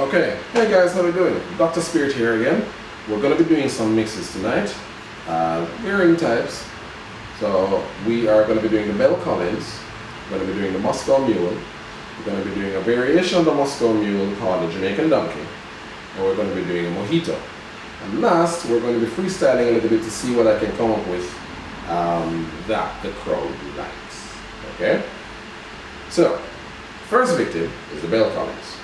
Okay, hey guys, how are we doing? Dr. Spirit here again. We're going to be doing some mixes tonight, varying types. So we are going to be doing the Bell Collins, we're going to be doing the Moscow Mule, we're going to be doing a variation of the Moscow Mule called the Jamaican Donkey, and we're going to be doing a Mojito. And last, we're going to be freestyling a little bit to see what I can come up with that the crowd likes. Okay? So, first victim is the Bell Collins.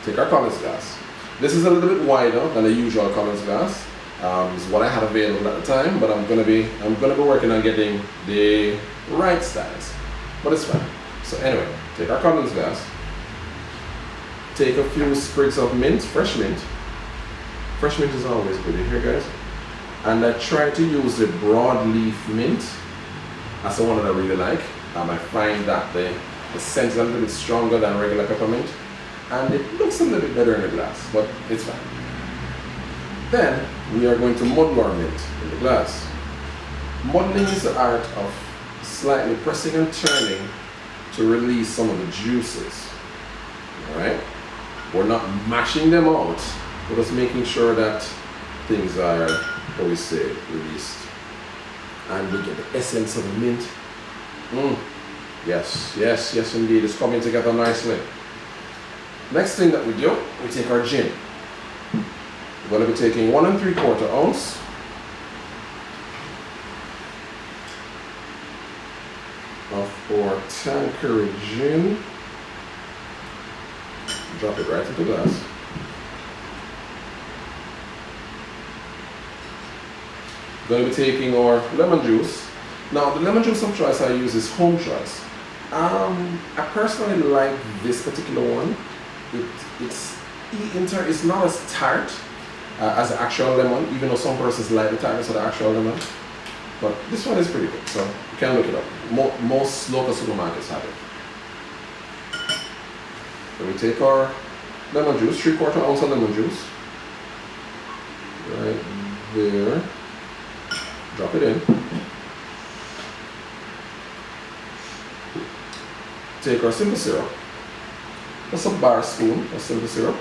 Take our Collins glass. This is a little bit wider than the usual Collins glass. It's what I had available at the time, but I'm gonna be working on getting the right size. But it's fine. So anyway, take our Collins glass. Take a few sprigs of mint, fresh mint. Fresh mint is always good, you hear guys? And I try to use the broadleaf mint. That's the one that I really like. I find that the scent is a little bit stronger than regular peppermint. And it looks a little bit better in the glass, but it's fine. Then we are going to muddle our mint in the glass. Muddling is the art of slightly pressing and turning to release some of the juices. Alright? We're not mashing them out, we're just making sure that things are, how we say, released. And we get the essence of the mint. Yes, yes, yes indeed, it's coming together nicely. Next thing that we do, we take our gin. We're going to be taking 1 3/4 ounce of our Tanqueray gin. Drop it right into the glass. We're going to be taking our lemon juice. Now, the lemon juice of choice I use is home choice. I personally like this particular one. It's not as tart as the actual lemon, even though some persons like the tartness of the actual lemon. But this one is pretty good, so you can look it up. Most local supermarkets have it. So we take our lemon juice, 3/4 ounce of lemon juice. Right there. Drop it in. Take our simple syrup. Just a bar spoon of simple syrup.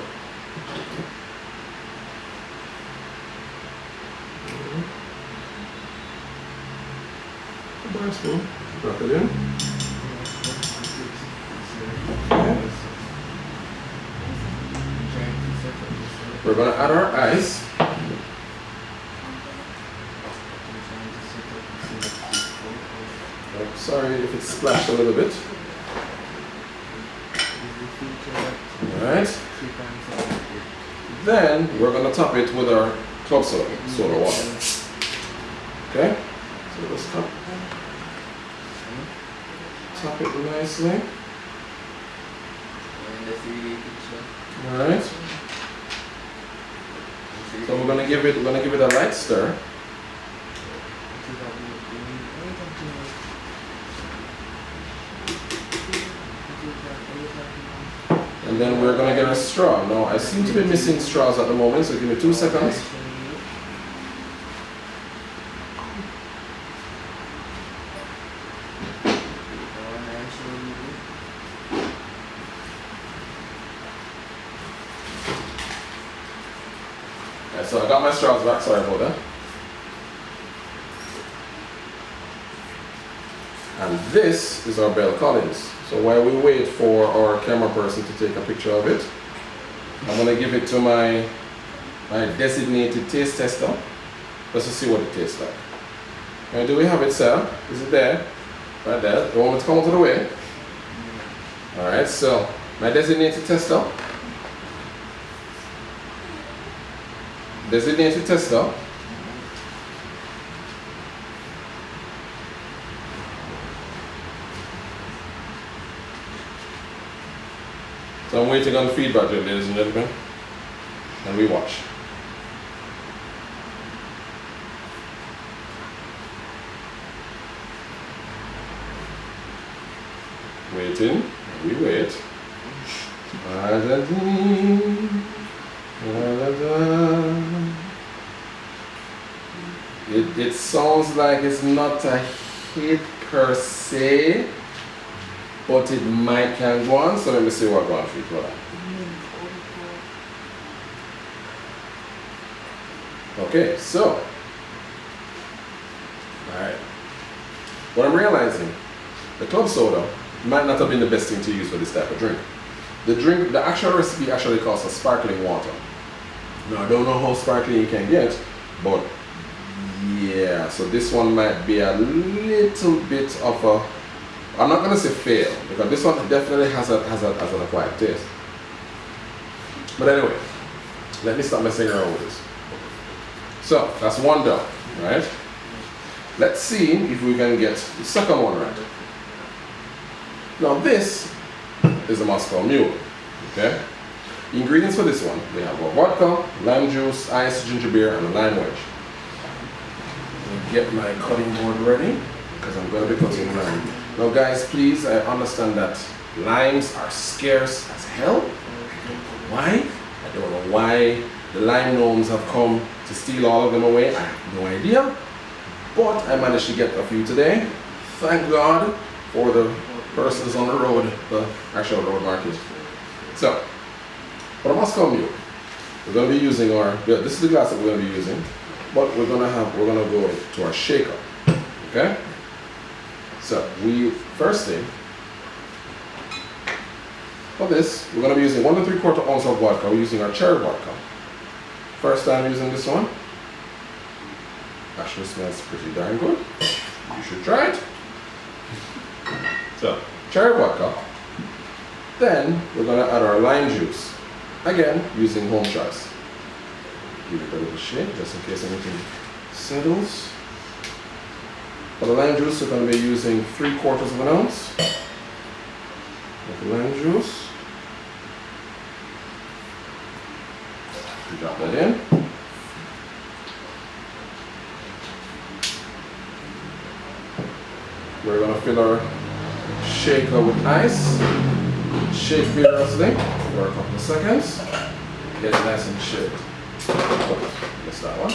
A bar spoon. Drop it in. Okay. We're going to add our ice. I'm sorry if it splashed a little bit. Alright. Then we're going to top it with our club soda water. Okay? So let's top it nicely. Alright. So we're gonna give it a light stir. And then we're going to get a straw. Now, I seem to be missing straws at the moment, so give me 2 seconds. Right, so I got my straws back, sorry about that. And this is our Bell Collins. So while we wait for our camera person to take a picture of it, I'm going to give it to my designated taste tester just to see what it tastes like. Right, do we have it, sir? Is it there? Right there. You want me to come out of the way? Alright, so my designated tester. Designated tester. So I'm waiting on feedback, ladies and gentlemen, and we watch. Waiting, we wait. It sounds like it's not a hit per se, but it might can go on, so let me see what go on for it. Hold on. Okay, so, alright. What I'm realizing, the club soda might not have been the best thing to use for this type of drink. The actual recipe actually calls for sparkling water. Now I don't know how sparkling you can get, but yeah, so this one might be a little bit of a, I'm not gonna say fail, because this one definitely has an acquired taste. But anyway, let me start messing around with this. So that's one done, right? Let's see if we can get the second one right. Now this is a Moscow Mule, okay? The ingredients for this one, we have our vodka, lime juice, ice, ginger beer, and a lime wedge. I'll get my cutting board ready, because I'm going to be cutting lime. Now guys, please, I understand that limes are scarce as hell. Why? I don't know why the lime gnomes have come to steal all of them away. I have no idea. But I managed to get a few today. Thank God for the persons on the road, the actual road market. So, for the Moscow Mule, we're going to be using our, this is the glass that we're going to be using, but we're going to go to our shaker, okay? So, first thing, for this, we're going to be using 1 3/4 ounce of vodka. We're using our cherry vodka. First time using this one. Actually smells pretty darn good. You should try it. So, cherry vodka. Then we're going to add our lime juice. Again, using home choice. Give it a little shake just in case anything settles. For the lime juice, we're going to be using 3/4 ounce of the lime juice. Drop that in. We're going to fill our shaker with ice. Shake vigorously for a couple of seconds. Get it nice and shaked. Oh, missed that one.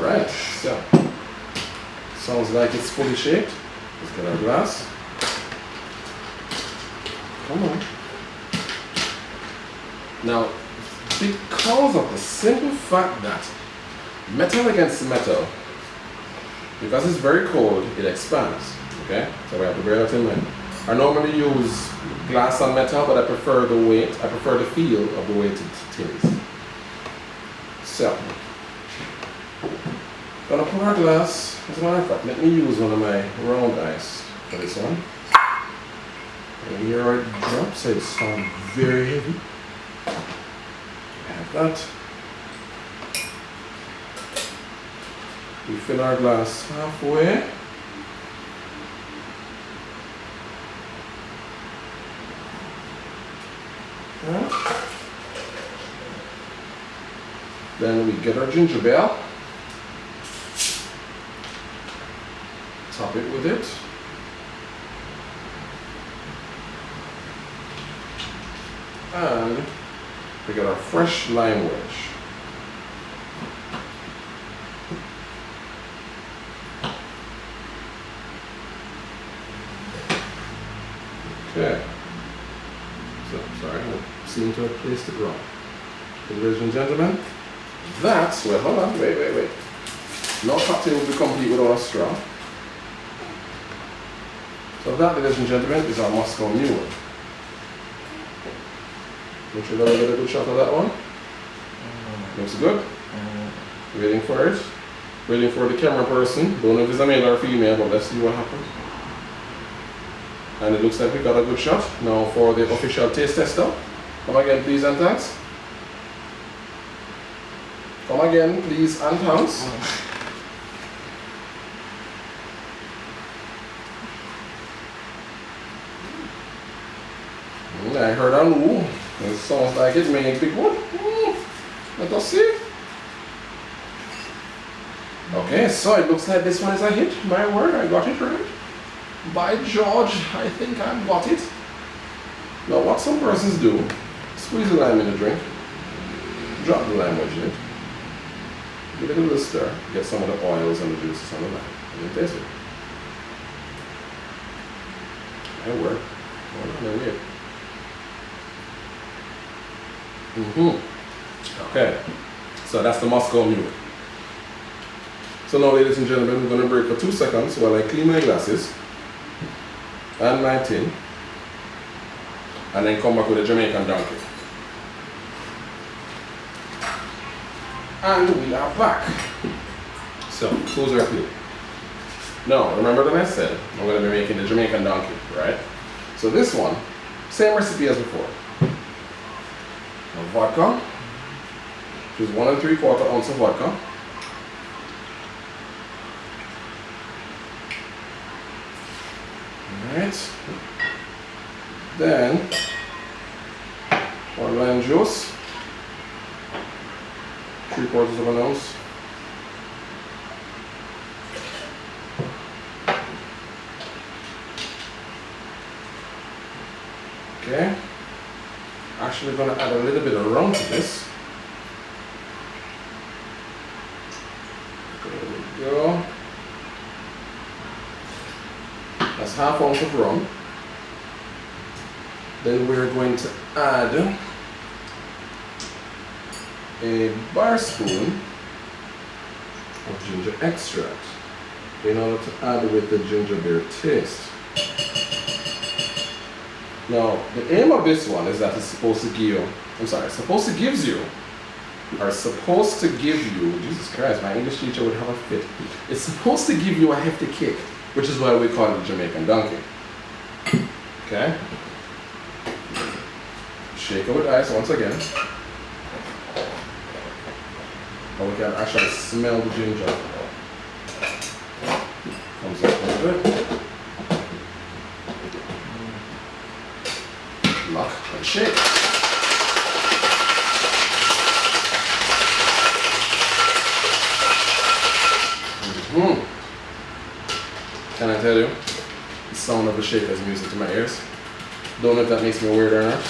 Alright, so sounds like it's fully shaped. Let's get our glass. Come on. Now, because of the simple fact that metal against metal, because it's very cold, it expands. Okay? So we have to bear that in mind. I normally use glass and metal, but I prefer the weight, I prefer the feel of the weighted tins. So, gonna put our glass, as a matter of fact, let me use one of my round ice for this one. And here it drops, it sounds very heavy. Have that. We fill our glass halfway. Yeah. Then we get our ginger beer. Top it with it. And we get our fresh lime wedge. Okay. So, sorry, I seem to have placed it wrong. Ladies and gentlemen, that's, well, hold on, wait. No cocktail will be complete without a straw. So that, ladies and gentlemen, is our Moscow Mule. Make sure that I get a good shot of that one. Looks good. Waiting for it. Waiting for the camera person. Don't know if it's a male or female, but let's see what happens. And it looks like we got a good shot. Now for the official taste tester. Come again, please, and thanks. Come again, please, and thanks. I heard a ooh. It sounds like it may be good. Let us see. Okay, so it looks like this one is a hit. My word, I got it right. By George, I think I got it. Now what some persons do Squeeze the lime in the drink. Drop the lime wedge in it. Give it a little stir. Get some of the oils and the juices on the lime. And then taste it. That worked. Hold on, weird. Okay. So that's the Moscow Mule. So now, ladies and gentlemen, we're going to break for 2 seconds while I clean my glasses and my tin, and then come back with a Jamaican donkey. And we are back. So, close our plate. Now, remember that I said I'm going to be making the Jamaican donkey, right? So this one, same recipe as before. Now, vodka, which is 1 3/4 ounce of vodka. Alright. Then, 1 lime juice, 3/4 of an ounce. Okay. Actually going to add a little bit of rum to this. There we go. That's 1/2 ounce of rum. Then we're going to add a bar spoon of ginger extract in order to add with the ginger beer taste. Now, the aim of this one is that it's supposed to give you, supposed to give you, Jesus Christ, my English teacher would have a fit. It's supposed to give you a hefty kick, which is why we call it the Jamaican donkey. Okay? Shake it with ice once again. But we can actually smell the ginger. Comes up a little bit. Lock and shake. Can I tell you, the sound of the shaker is music to my ears. Don't know if that makes me weird or not.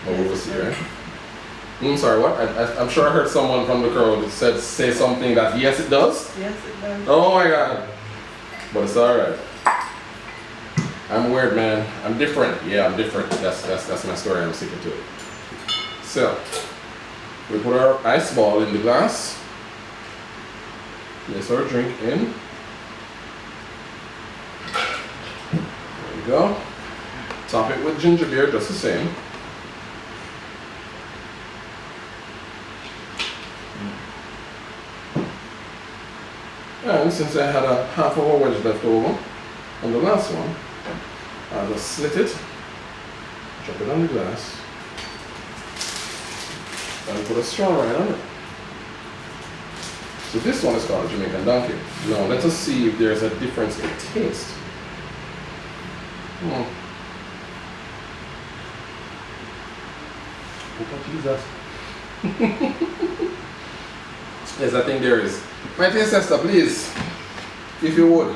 But we will see, right? Sorry, what? I'm sure I heard someone from the crowd say something that yes, it does. Yes, it does. Oh my God! But it's all right. I'm weird, man. I'm different. Yeah, I'm different. That's my story. I'm sticking to it. So we put our ice ball in the glass. Place our drink in. There we go. Top it with ginger beer, just the same. And since I had a 1/2 hour wedge left over on the last one, I'll just slit it, drop it on the glass, and put a straw right on it. So this one is called a Jamaican donkey. Now let us see if there's a difference in taste. Oh Jesus. Yes, I think there is. My taste tester, please, if you would.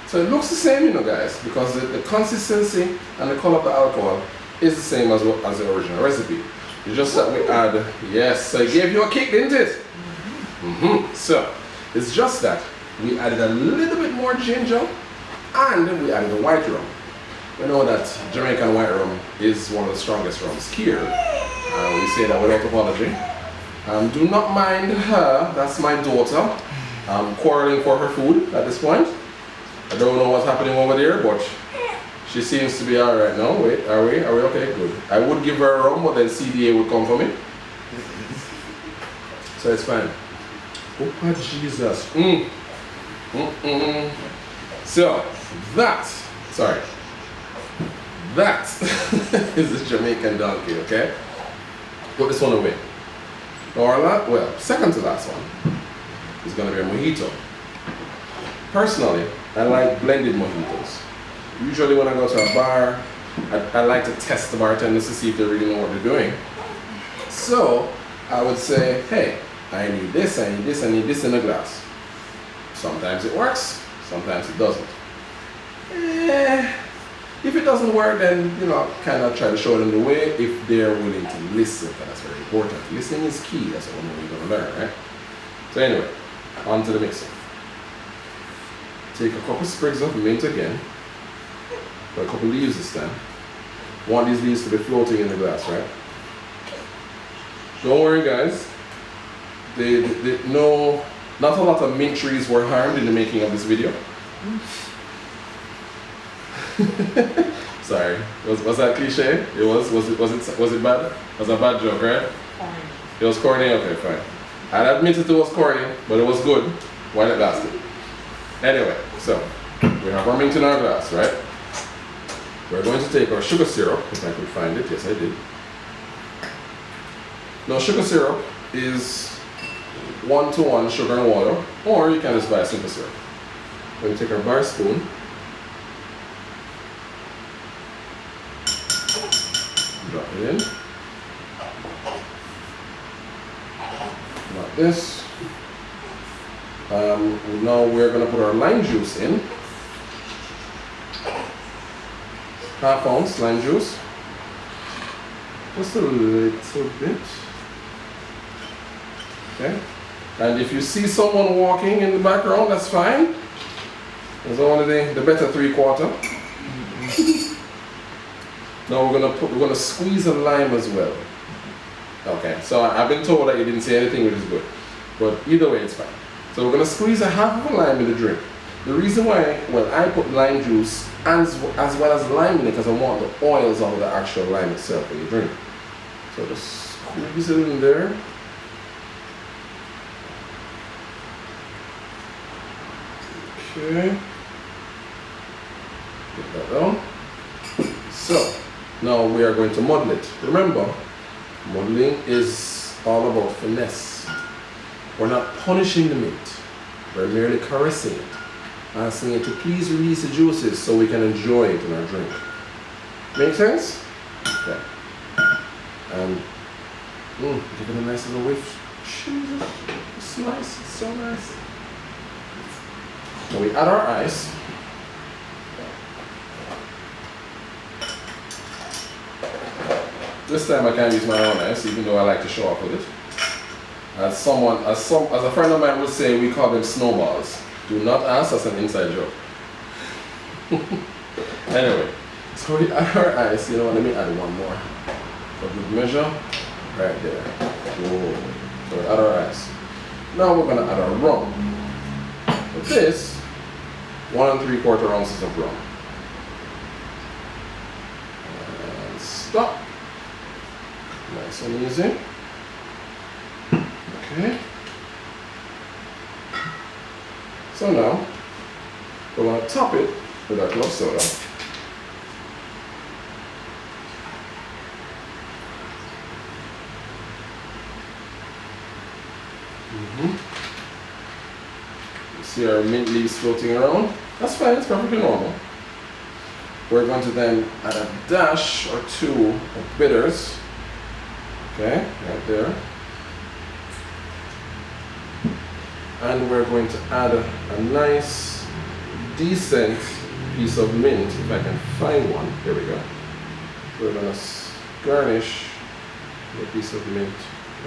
So it looks the same, you know, guys, because the consistency and the color of the alcohol is the same as the original recipe. You just that we add, yes, so it gave you a kick, didn't it? So it's just that we added a little bit more ginger and we added the white rum. We know that Jamaican white rum is one of the strongest rums here. We say that without apology. Do not mind her, that's my daughter, quarreling for her food at this point. I don't know what's happening over there, but she seems to be alright now. Wait, are we okay? Good. I would give her a rum, but then CDA would come for me. So it's fine. Oh, Jesus. So, that is the Jamaican donkey, okay? Put this one away. Well, second to last one is going to be a mojito. Personally, I like blended mojitos. Usually when I go to a bar, I like to test the bartenders to see if they really know what they're doing. So I would say, hey, I need this, I need this in a glass. Sometimes it works, sometimes it doesn't. If it doesn't work, then kind of try to show them the way if they're willing to listen, because that's very important. Listening is key. That's what we're going to learn, right? So anyway, on to the mixer. Take a couple sprigs of mint again, or a couple leaves this time. Want these leaves to be floating in the glass, right? Don't worry, guys. No, not a lot of mint trees were harmed in the making of this video. Sorry, was that cliche? It was. Was it bad? Was a bad joke, right? Corny. It was corny. Okay, fine. I'd admit it was corny, but it was good while it lasted. Anyway, so we have our mint in our glass, right? We're going to take our sugar syrup, if I could find it. Yes, I did. Now, sugar syrup is 1-to-1 sugar and water, or you can just buy a simple syrup. We're going to take our bar spoon. Drop it in. Like this. Now we're going to put our lime juice in. Half ounce lime juice. Just a little bit. Okay. And if you see someone walking in the background, that's fine. There's only the better 3/4. Now we're gonna squeeze a lime as well. Okay, so I've been told that you didn't say anything, which is good. But either way, it's fine. So we're gonna squeeze a half of a lime in the drink. The reason why, I put lime juice as well as lime in it, because I want the oils out of the actual lime itself in the drink. So just squeeze it in there. Okay. Get that down. So now we are going to muddle it. Remember, muddling is all about finesse. We're not punishing the mint. We're merely caressing it, asking it to please release the juices so we can enjoy it in our drink. Make sense? Okay. And give it a nice little whiff. Jesus, it's nice. It's so nice. Now we add our ice. This time I can't use my own ice, even though I like to show off with it. As a friend of mine would say, we call them snowballs. Do not ask, that's an inside joke. Anyway, so we add our ice. You know what? Let me add one more for good measure. Right there. Whoa. So we add our ice. Now we're gonna add our rum. With this, 1 3/4 ounces of rum. And stop. Nice and easy. Okay. So now, we're going to top it with our club soda. You see our mint leaves floating around? That's fine, it's perfectly normal. We're going to then add a dash or two of bitters. Okay, right there. And we're going to add a nice, decent piece of mint, if I can find one. Here we go. We're going to garnish the piece of mint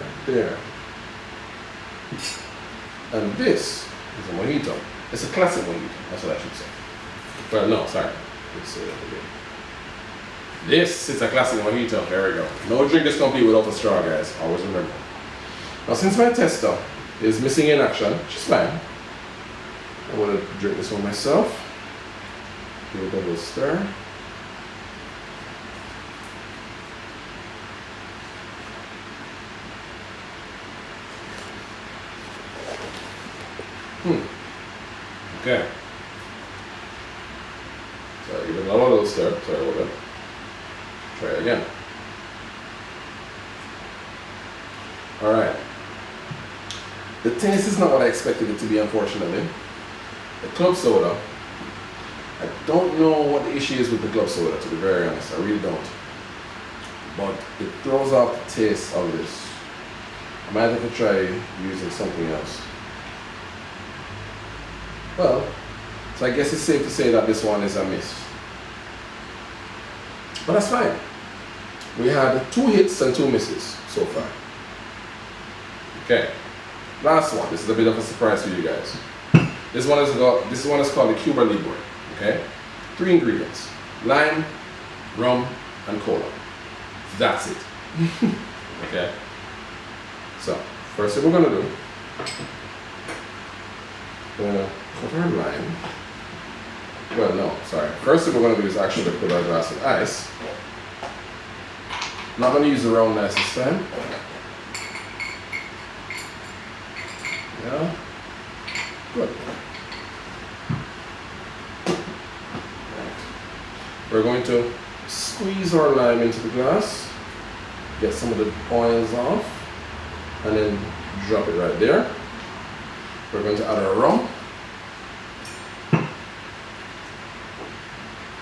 right there. And this is a mojito. It's a classic mojito, that's what I should say. Well, no, sorry. Let's say that again. This is a classic mojito. There we go. No drink is complete without a straw, guys. Always remember. Now, since my tester is missing in action, which is fine, I'm going to drink this one myself. Give it a little stir. Okay. So give it another little stir. Sorry about that. Try it again. Alright. The taste is not what I expected it to be, unfortunately. The club soda, I don't know what the issue is with the club soda, to be very honest. I really don't. But it throws off the taste of this. I might have to try using something else. Well, So I guess it's safe to say that this one is a miss. But that's fine. We had 2 hits and 2 misses so far. Okay. Last one. This is a bit of a surprise for you guys. This one is called the Cuba Libre. Okay. 3 ingredients: lime, rum, and cola. That's it. Okay. So first thing we're gonna do, we're gonna put our lime. Well, no, sorry. First thing we're gonna do is actually put our glass of ice. I'm not gonna use the round ice this time. Yeah. Good. We're going to squeeze our lime into the glass, get some of the oils off, and then drop it right there. We're going to add our rum.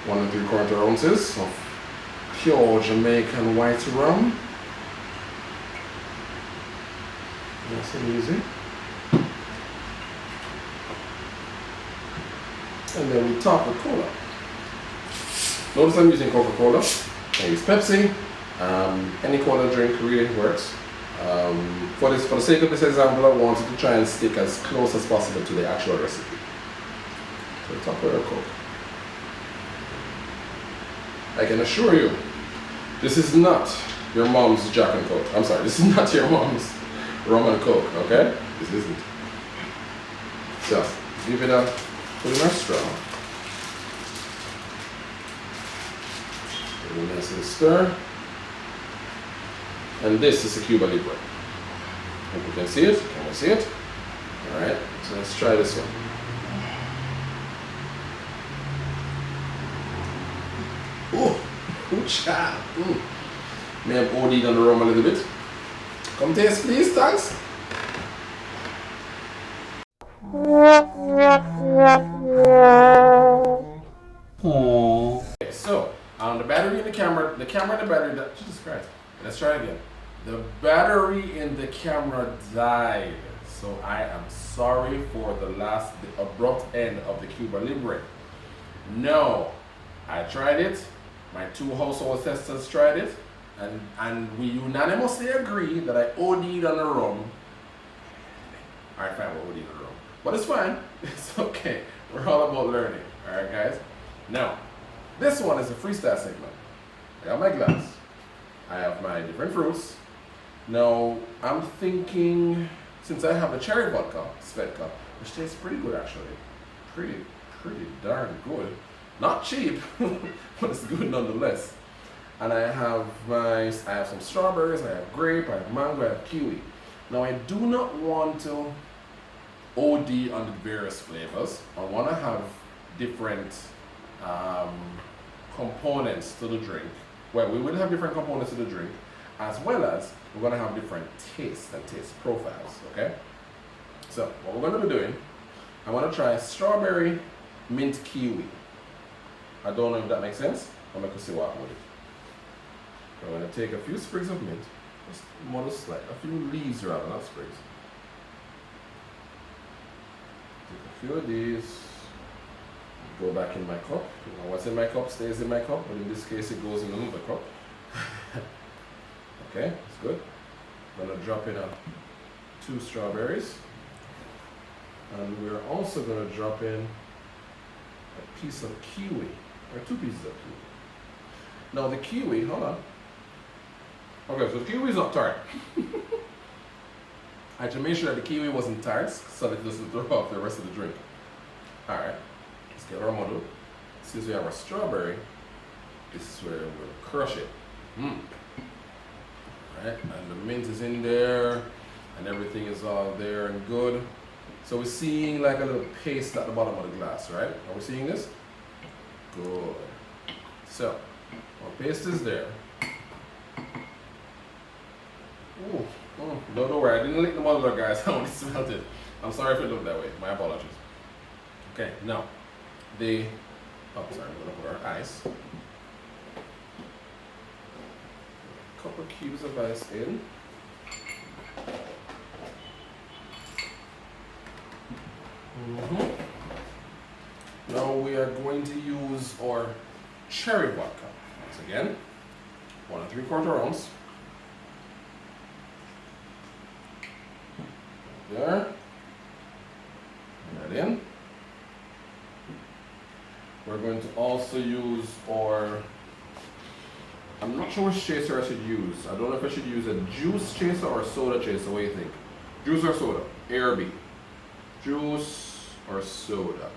1 3/4 ounces of pure Jamaican white rum. Nice and easy. And then we top with cola. Notice I'm using Coca-Cola. I use Pepsi. Any cola drink really works. For the sake of this example, I wanted to try and stick as close as possible to the actual recipe. So top with our Coke. I can assure you, this is not your mom's Jack and Coke. I'm sorry, this is not your mom's rum and Coke, okay? This isn't. So, give it a, put in our straw. Put it nice and stir. And this is a Cuba Libre. Hope you can see it. Can we see it? Alright, so let's try this one. Ooh, cha. May have OD'd on the rum a little bit. Come taste, please, thanks. Aww. Okay, so the battery in the camera and the battery. Jesus Christ. Let's try it again. The battery in the camera died, so I am sorry for the abrupt end of the Cuba Libre. No, I tried it. My 2 household testers tried it, and we unanimously agree that I OD'd on the rum. Alright, fine, we'll OD'd on the rum. But it's fine. It's okay. We're all about learning. Alright, guys? Now, this one is a freestyle segment. I got my glass. I have my different fruits. Now, I'm thinking, since I have the cherry vodka, Svedka, which tastes pretty good actually. Pretty darn good. Not cheap, but it's good nonetheless. And I have some strawberries, I have grape, I have mango, I have kiwi. Now I do not want to OD on the various flavors. I want to have different components to the drink. Well, we will have different components to the drink, as well as we're going to have different tastes and taste profiles, okay? So what we're going to be doing, I want to try strawberry mint kiwi. I don't know if that makes sense. I'm going to see what I'm with it. I'm going to take a few sprigs of mint, just modest, like a few leaves rather, not sprigs. Take a few of these, go back in my cup. You know, what's in my cup stays in my cup, but in this case it goes in another cup. Okay, that's good. I'm going to drop in 2 strawberries. And we're also going to drop in a piece of kiwi, or 2 pieces of kiwi. Now the kiwi, hold on. Okay, so the kiwi is not tart. I had to make sure that the kiwi wasn't tart so that it doesn't throw off the rest of the drink. Alright, let's get our model. Since we have our strawberry, this is where we'll crush it. Alright, and the mint is in there, and everything is all there and good. So we're seeing like a little paste at the bottom of the glass, right? Are we seeing this? Good. So, our paste is there. Ooh, no, don't worry, I didn't lick the muddler, guys. I only smelled it. I'm sorry if it looked that way. My apologies. Okay, now, I'm gonna put our ice. A couple cubes of ice in. we are going to use our cherry vodka. Once again, 1 3/4 ounce. There. That in. We're going to also use our, I'm not sure which chaser I should use. I don't know if I should use a juice chaser or a soda chaser. What do you think? Juice or soda? A or B? Juice or soda?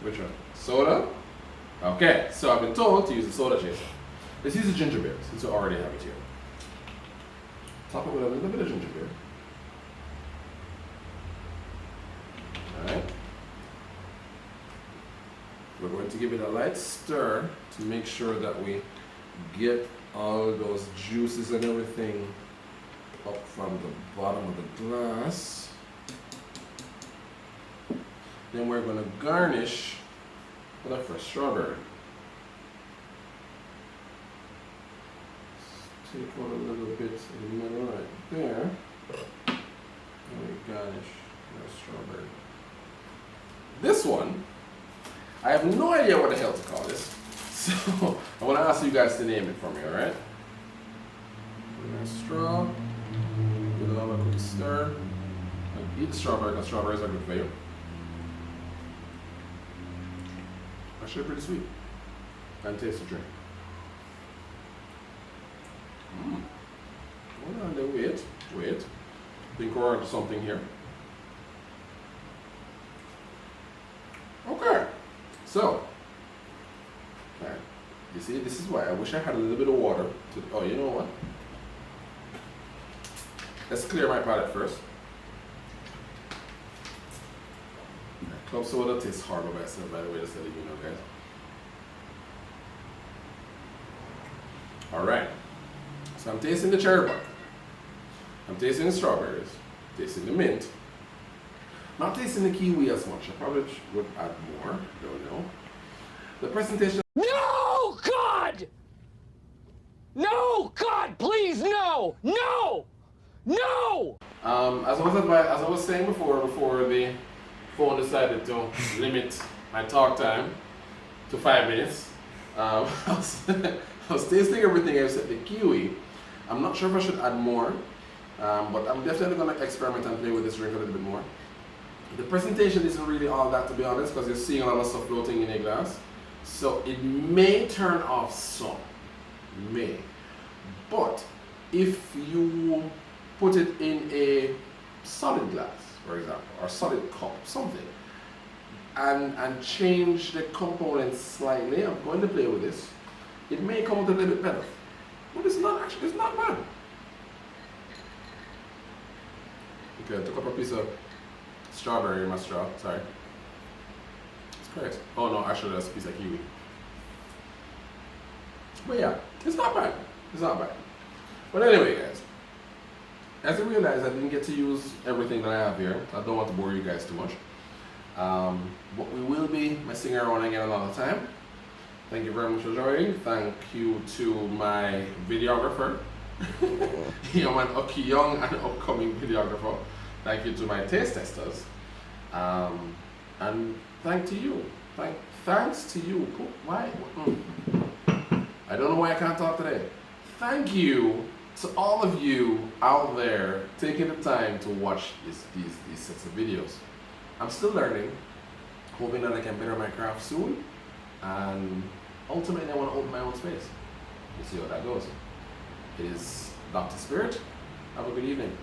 Which one? Soda? Okay, so I've been told to use a soda chaser. Let's use a ginger beer since we already have it here. Top it with a little bit of ginger beer. Alright. We're going to give it a light stir to make sure that we get all those juices and everything up from the bottom of the glass. Then we're going to garnish with a fresh strawberry. Take out a little bit in the middle right there. And we garnish with a strawberry. This one, I have no idea what the hell to call this. So I want to ask you guys to name it for me, alright? Straw. Give it a little quick stir. Eat the strawberry because strawberries are good for you. Actually pretty sweet. And tasty drink. Hold on there, wait. I think we're onto something here. Okay. So, alright. You see, this is why I wish I had a little bit of water to, oh, you know what? Let's clear my palate first. Club soda tastes horrible by itself, by the way, just letting you know, guys. Alright. So I'm tasting the cherry bark. I'm tasting the strawberries. Tasting the mint. Not tasting the kiwi as much. I probably would add more. Don't know. The presentation. No, God! No, God, please, no! No! No! As I was saying before the phone decided to limit my talk time to 5 minutes, I was tasting everything except the kiwi. I'm not sure if I should add more, but I'm definitely going to experiment and play with this drink a little bit more. The presentation isn't really all that, to be honest, because you're seeing a lot of stuff floating in a glass. So it may turn off some. May. But if you put it in a solid glass, for example, or solid cup, something, and change the components slightly, I'm going to play with this, it may come out a little bit better. But it's not actually, it's not bad. Okay, I took up a piece of strawberry in my straw, sorry. It's correct. Oh no, actually that's a piece of kiwi. But yeah, it's not bad. It's not bad. But anyway, guys, as I realized I didn't get to use everything that I have here, I don't want to bore you guys too much. But we will be messing around again another time. Thank you very much for joining. Thank you to my videographer, young and upcoming videographer. Thank you to my taste testers. And thanks to you. Thanks to you. Why? I don't know why I can't talk today. Thank you to all of you out there taking the time to watch these sets of videos. I'm still learning, hoping that I can better my craft soon, and ultimately I want to open my own space. We'll see how that goes. It is Dr. Spirit. Have a good evening.